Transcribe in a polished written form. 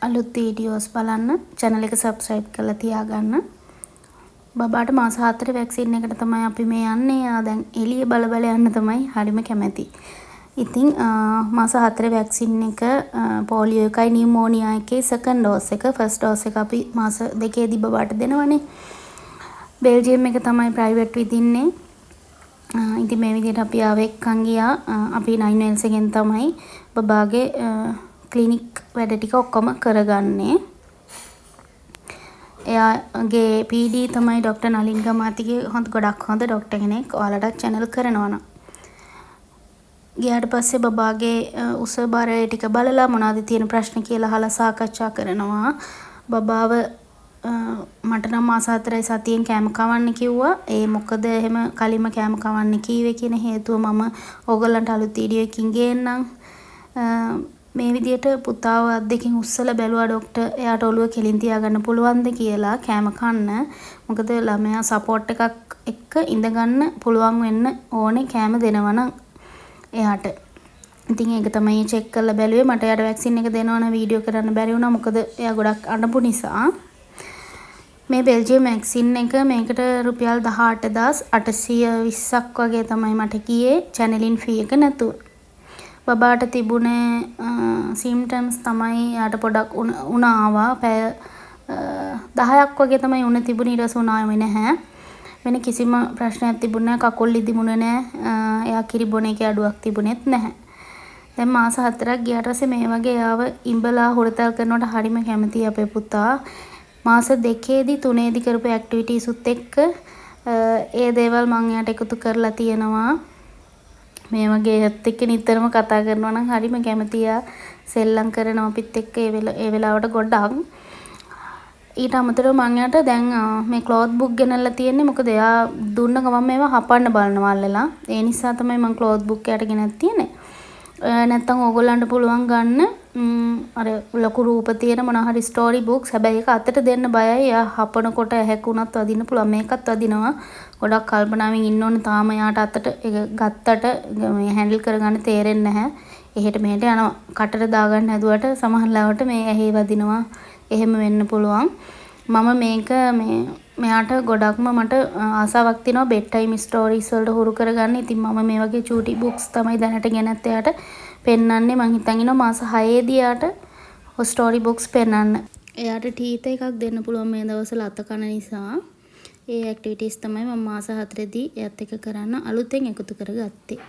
අලුත් වීඩියෝස් බලන්න channel එක subscribe කරලා තියාගන්න. බබාට මාස 4 වැක්සින් එකට තමයි අපි මේ යන්නේ. දැන් එළිය බල බල යන්න තමයි හරිම කැමැති. ඉතින් මාස 4 වැක්සින් එක පොලියෝ එකයි නියුමෝනියා එකේ second dose එක first dose එක අපි මාස 2ේදී බබාට දෙනවනේ. බෙල්ජියම් එක තමයි private විදින්නේ. ඉතින් මේ විදිහට අපි ආවෙක්කන් ගියා. අපි 9 Wales එකෙන් තමයි බබාගේ ක්ලිනික් වැඩ ටික ඔක්කොම කරගන්නේ. එයාගේ PD තමයි ડોක්ටර් නලින් ගමාතිගේ ගොඩක් හොඳ ડોක්ටර් කෙනෙක්. ඔයාලටත් channel කරනවා නම්. ගියාට පස්සේ බබාගේ උස බර ටික බලලා මොනවද තියෙන ප්‍රශ්න කියලා අහලා සාකච්ඡා කරනවා. බබාව මට නම් මාස 4යි සතියෙන් කෑම කවන්න කිව්වා. ඒ මොකද එහෙම කලින්ම කෑම කවන්න කීවේ කියන හේතුව මම ඕගොල්ලන්ට අලුත් වීඩියෝ එකකින් ගේන්නම්. මේ විදියට පුතාව අත් දෙකෙන් උස්සලා බැලුවා ડોක්ටර් එයාට ඔළුව කෙලින් තියාගන්න පුළුවන්ද කියලා කෑම කන්න. මොකද ළමයා සපෝට් එකක් එක්ක ඉඳ ගන්න පුළුවන් වෙන්න ඕනේ කෑම දෙනවා නම් එයාට. ඉතින් ඒක තමයි චෙක් කරලා බැලුවේ. මට එයාට වැක්සින් එක දෙනවන වීඩියෝ කරන්න බැරි වුණා. මොකද එයා ගොඩක් අඬපු නිසා. මේ බෙල්ජියම් වැක්සින් එක මේකට රුපියල් 18820ක් වගේ තමයි මට ගියේ channelin fee එක නැතුව. බබාට තිබුණේ symptoms තමයි යාට පොඩක් උණ ආවා. පැය 10ක් වගේ තමයි උණ තිබුණේ. ඊට පස්සේ උණ ආවෙ නැහැ. වෙන කිසිම ප්‍රශ්නයක් තිබුණේ නැහැ. කකුල් ඉදිමුණේ නැහැ. එයා කිරි බොන එකේ අඩුවක් තිබුණෙත් නැහැ. දැන් මාස 4ක් ගියාට පස්සේ මේ වගේ යාව ඉඹලා හොරතල් කරනවට හරිම කැමතියි අපේ පුතා. මාස 2ේදී 3ේදී කරපු ඇක්ටිවිටීස් උත් එක්ක ඒ දේවල් මම යාට එකතු කරලා තියෙනවා. මේ වගේ ඒත් එක්ක නිතරම කතා කරනවා නම් හරිම කැමතියි. යා සෙල්ලම් කරනවා අපිත් එක්ක ඒ වෙලාවට ගොඩක්. ඊට අමතරව මම යාට දැන් මේ ක්ලොත් බුක් ගෙනල්ලා තියෙන්නේ. මොකද එයා දුන්න ගමන් මේවා හපන්න බලනවා අල්ලලා. ඒ නිසා තමයි මම ක්ලොත් බුක් යාට ගෙනත් තියෙන්නේ. නැත්තම් ඕගොල්ලන්ට පුළුවන් ගන්න අර ලොකු රූප තියෙන මොනවා හරි ස්ටෝරි බුක්ස්. හැබැයි ඒක අතට දෙන්න බයයි. එයා හපනකොට ඇහැකුණත් වදින්න පුළුවන්. මේකත් වදිනවා. ගොඩක් කල්පනාවෙන් ඉන්න ඕනේ. තාම යාට අතට ඒක ගත්තට මේ හැන්ඩල් කරගන්න තේරෙන්නේ නැහැ. එහෙට මෙහෙට යනවා. කටට දාගන්න හැදුවට සමහර ලාවට මේ ඇහි වදිනවා. එහෙම වෙන්න පුළුවන්. මම මේක මෙයාට ගොඩක්ම මට ආසාවක් තියෙනවා බෙඩ් ටයිම් ස්ටෝරීස් වලට හුරු කරගන්න. ඉතින් මම මේ වගේ චූටි බුක්ස් තමයි දැනට ගෙනත් එයාට පෙන්වන්නේ. මං හිතන් ඉනවා මාස 6ේදී එයාට ඔය ස්ටෝරි බුක්ස් පෙන්වන්න. එයාට ටීත එකක් දෙන්න පුළුවන් මේ දවස්වල අත කන නිසා. ඒ ඇක්ටිවිටීස් තමයි මම මාස 4ේදී එයාත් එක්ක කරන්න අලුතෙන් එකතු කරගත්තේ.